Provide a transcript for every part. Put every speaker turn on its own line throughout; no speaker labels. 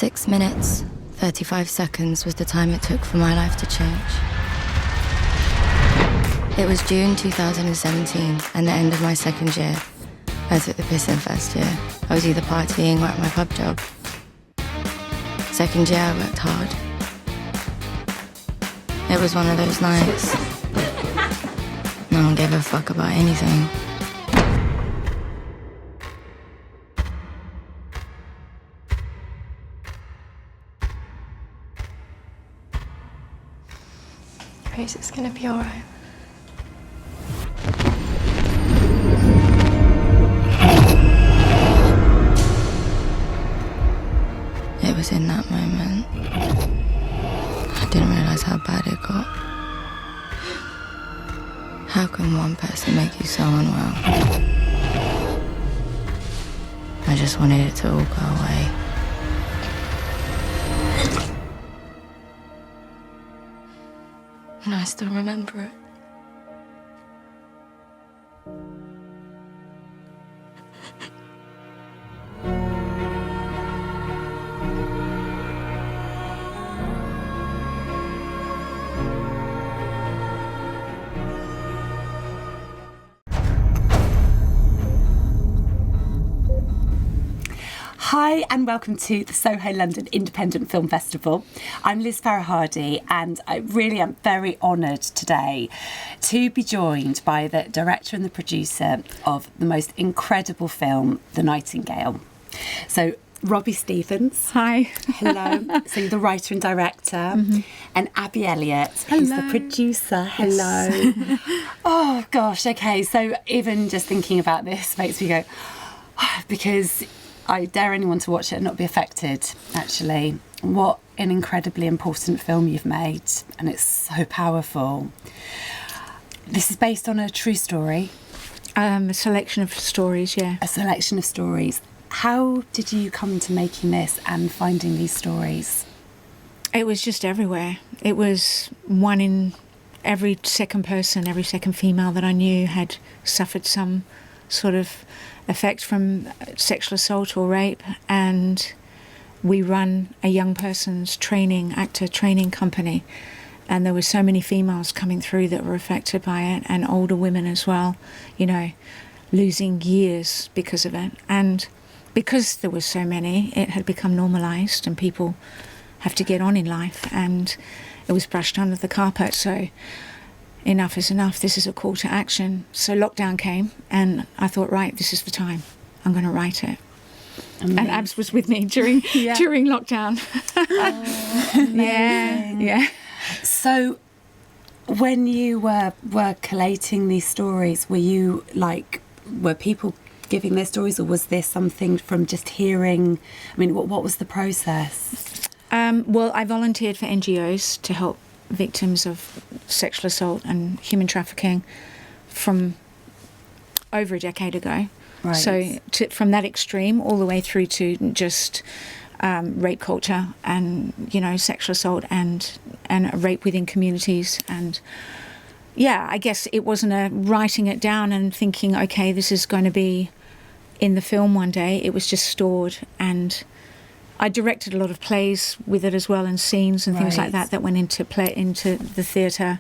6 minutes, 35 seconds was the time it took for my life to change. It was June 2017 and the end of my second year. I took the piss in first year. I was either partying or at my pub job. Second year, I worked hard. It was one of those nights. No one gave a fuck about anything.
Grace, it's gonna be all right.
It was in that moment. I didn't realise how bad it got. How can one person make you so unwell? I just wanted it to all go away. And I still remember it.
Hi and welcome to the Soho London Independent Film Festival. I'm Liz Farah-Hardy and I really am very honoured today to be joined by the director and the producer of the most incredible film, The Nightingale. So Robbie Stephens.
Hi.
Hello. So you're the writer and director. And Abbie Elliot, who's the producer. Hello. Yes. Oh gosh, okay. So even just thinking about this makes me go, because I dare anyone to watch it and not be affected, actually. What an incredibly important film you've made, and it's so powerful. This is based on a true story.
A selection of stories, yeah.
A selection of stories. How did you come to making this and finding these stories?
It was just everywhere. It was one in every second person, every second female that I knew had suffered some sort of effect from sexual assault or rape, and we run a young person's actor training company, and there were so many females coming through that were affected by it, and older women as well, you know, losing years because of it. And because there were so many, it had become normalised and people have to get on in life, and it was brushed under the carpet. So enough is enough. This is a call to action. So lockdown came and I thought, right, this is the time. I'm going to write it. Amazing. And Abs was with me during lockdown.
Oh,
yeah.
So when you were collating these stories, were people giving their stories, or was this something from just hearing? I mean, what was the process?
Well, I volunteered for NGOs to help victims of sexual assault and human trafficking from over a decade ago.
Right.
So from that extreme all the way through to just rape culture and, you know, sexual assault and rape within communities. And yeah, I guess it wasn't a writing it down and thinking, okay, this is going to be in the film one day. It was just stored, and I directed a lot of plays with it as well, and scenes and things like that went into the theatre.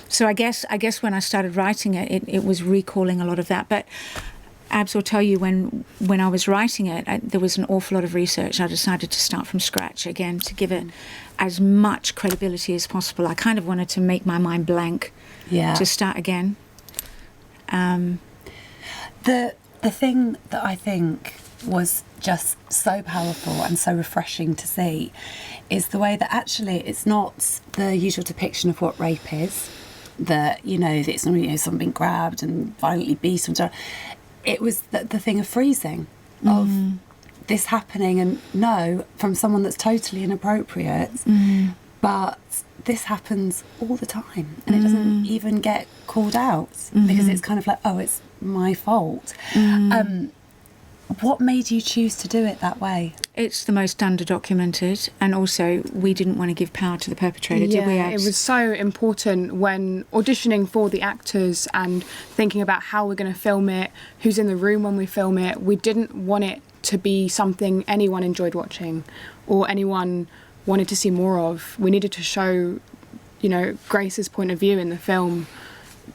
So I guess when I started writing it, it was recalling a lot of that. But Abs will tell you, when I was writing it, there was an awful lot of research. I decided to start from scratch again to give it as much credibility as possible. I kind of wanted to make my mind blank to start again.
The thing that I think was just so powerful and so refreshing to see is the way that actually it's not the usual depiction of what rape is, that, you know, that it's not, you know, someone being grabbed and violently beaten. It was the thing of freezing, of this happening, and no, from someone that's totally inappropriate, but this happens all the time, and it doesn't even get called out because it's kind of like, oh, it's my fault. What made you choose to do it that way?
It's the most under-documented, and also we didn't want to give power to the perpetrator, did we?
It was so important when auditioning for the actors and thinking about how we're going to film it, who's in the room when we film it. We didn't want it to be something anyone enjoyed watching or anyone wanted to see more of. We needed to show, you know, Grace's point of view in the film,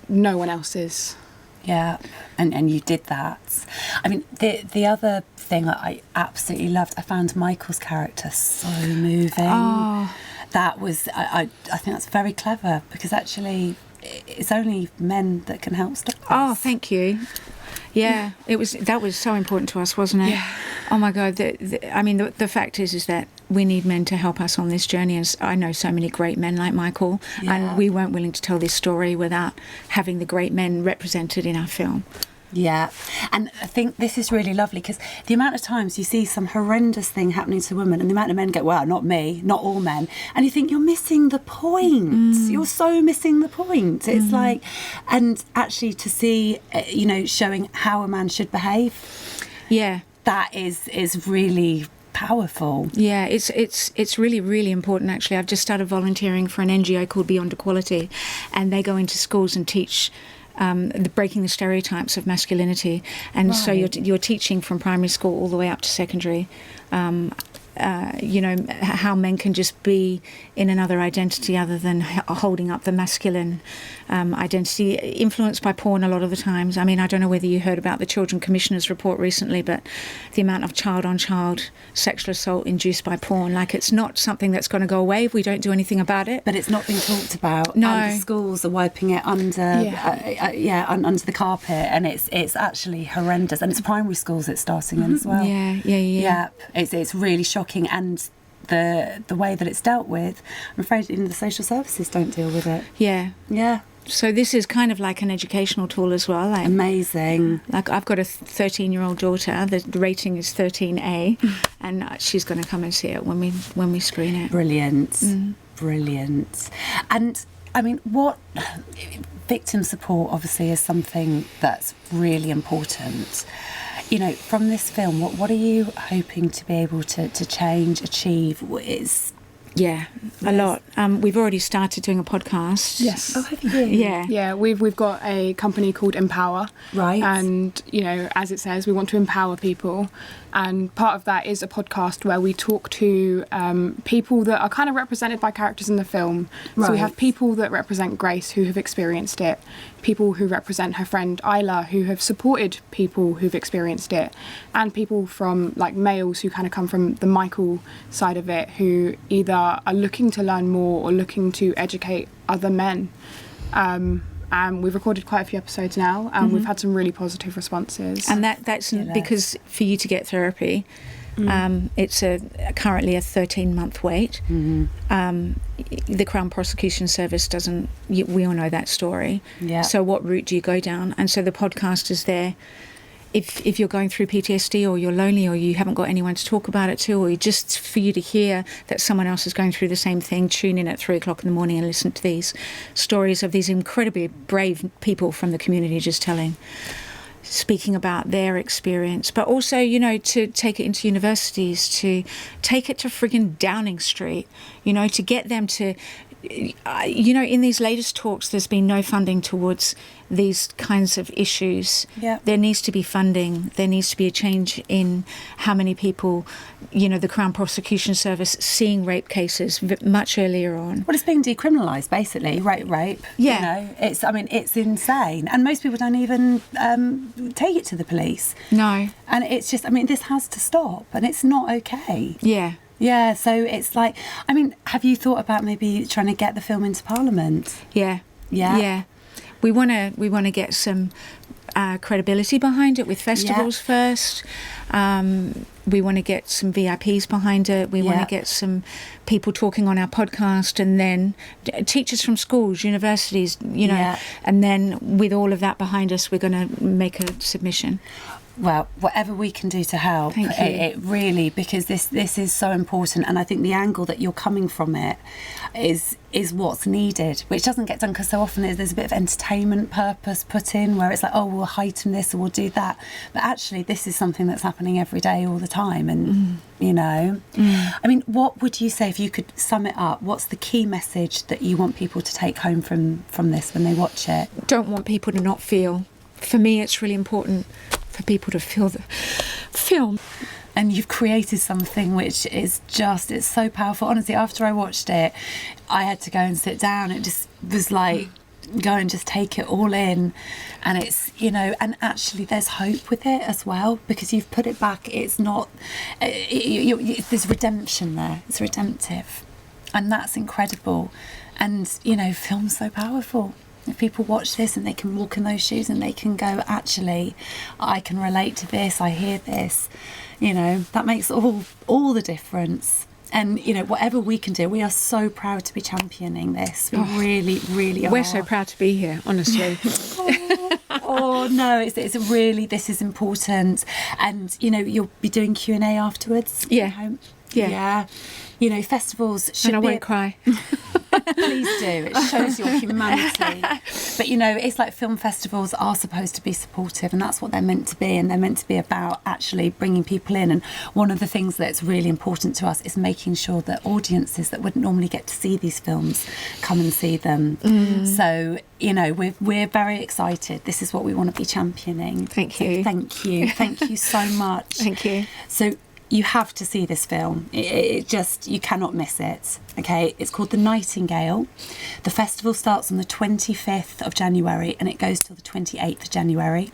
no one else's.
Yeah, and you did that. I mean, the other thing I absolutely loved, I found Michael's character so moving.
Oh.
That was, I think that's very clever, because actually it's only men that can help stop this.
Oh, thank you. Yeah, that was so important to us, wasn't it?
Yeah.
Oh my God. The fact is that we need men to help us on this journey. And I know so many great men like Michael, and we weren't willing to tell this story without having the great men represented in our film.
Yeah, and I think this is really lovely, because the amount of times you see some horrendous thing happening to women and the amount of men go, well, not me, not all men, and you think you're missing the point. You're so missing the point. It's like, and actually to see, you know, showing how a man should behave,
Yeah.
that is really powerful.
Yeah, it's really, really important, actually. I've just started volunteering for an NGO called Beyond Equality, and they go into schools and teach breaking the stereotypes of masculinity. And so you're teaching from primary school all the way up to secondary, you know, how men can just be in another identity other than holding up the masculine identity, influenced by porn a lot of the times. I mean, I don't know whether you heard about the Children Commissioner's report recently, but the amount of child-on-child sexual assault induced by porn, like, it's not something that's going to go away if we don't do anything about it.
But it's not being talked about.
No.
And the schools are wiping it under, under the carpet, and it's actually horrendous. And it's primary schools it's starting in as well.
Yeah.
It's really shocking, and the way that it's dealt with, I'm afraid even the social services don't deal with it. Yeah.
So this is kind of like an educational tool as well. Like,
amazing.
Like, I've got a 13-year-old daughter. The rating is 13A, and she's going to come and see it when we screen it.
Brilliant. And I mean, what victim support obviously is something that's really important. You know, from this film, what are you hoping to be able to change, achieve? What is...
Yeah, a lot. We've already started doing a podcast.
Yes.
Oh, have you?
Yeah, we've got a company called Empower.
Right.
And, you know, as it says, we want to empower people. And part of that is a podcast where we talk to people that are kind of represented by characters in the film. So we have people that represent Grace who have experienced it, people who represent her friend Isla who have supported people who've experienced it, and people from, like, males who kind of come from the Michael side of it, who either are looking to learn more or looking to educate other men. And we've recorded quite a few episodes now, and we've had some really positive responses.
And that's because for you to get therapy, it's currently a 13-month wait. The Crown Prosecution Service doesn't. We all know that story.
Yeah.
So what route do you go down? And so the podcast is there. If you're going through PTSD, or you're lonely, or you haven't got anyone to talk about it to, or just for you to hear that someone else is going through the same thing, tune in at 3:00 in the morning and listen to these stories of these incredibly brave people from the community just speaking about their experience. But also, you know, to take it into universities, to take it to friggin' Downing Street, you know, to get them to... You know, in these latest talks, there's been no funding towards these kinds of issues.
Yeah.
There needs to be funding. There needs to be a change in how many people, you know, the Crown Prosecution Service seeing rape cases much earlier on.
Well, it's being decriminalised, basically, rape.
Yeah.
You know, it's insane. And most people don't even take it to the police.
No.
And it's just, this has to stop, and it's not okay.
Yeah.
Yeah, so it's like, have you thought about maybe trying to get the film into Parliament?
Yeah. We want to get some credibility behind it with festivals first. We want to get some VIPs behind it. We want to get some people talking on our podcast, and then teachers from schools, universities, you know. And then with all of that behind us, we're going to make a submission.
Well, whatever we can do to help,
Thank you.
It really, because this is so important, and I think the angle that you're coming from it is what's needed, which doesn't get done because so often there's a bit of entertainment purpose put in, where it's like, oh, we'll heighten this or we'll do that, but actually this is something that's happening every day, all the time, and you know, what would you say, if you could sum it up, what's the key message that you want people to take home from this when they watch it?
Don't want people to not feel. For me, it's really important for people to feel film.
And you've created something which is just, it's so powerful. Honestly, after I watched it, I had to go and sit down. It just was like, go and just take it all in. And it's, you know, and actually there's hope with it as well, because you've put it back. It's not, there's redemption there. It's redemptive. And that's incredible. And, you know, film's so powerful. If people watch this and they can walk in those shoes and they can go, actually, I can relate to this, I hear this, you know, that makes all the difference. And, you know, whatever we can do, we are so proud to be championing this. We really, really are.
We're so proud to be here, honestly.
Oh no, it's really, this is important. And, you know, you'll be doing Q&A afterwards.
Yeah.
Yeah. You know, festivals should
and I
be...
won't cry.
Please do. It shows your humanity. But, you know, it's like film festivals are supposed to be supportive, and that's what they're meant to be. And they're meant to be about actually bringing people in. And one of the things that's really important to us is making sure that audiences that wouldn't normally get to see these films come and see them. So, you know, we're very excited. This is what we want to be championing.
Thank you.
So thank you. Thank you so much.
Thank you.
So you have to see this film. It just, you cannot miss it. Okay, it's called The Nightingale. The festival starts on the 25th of January and it goes till the 28th of January.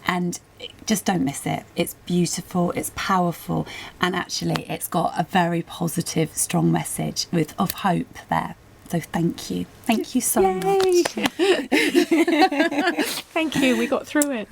And just don't miss it. It's beautiful, it's powerful, and actually it's got a very positive, strong message of hope there. So thank you. Thank you so much.
Thank you, we got through it.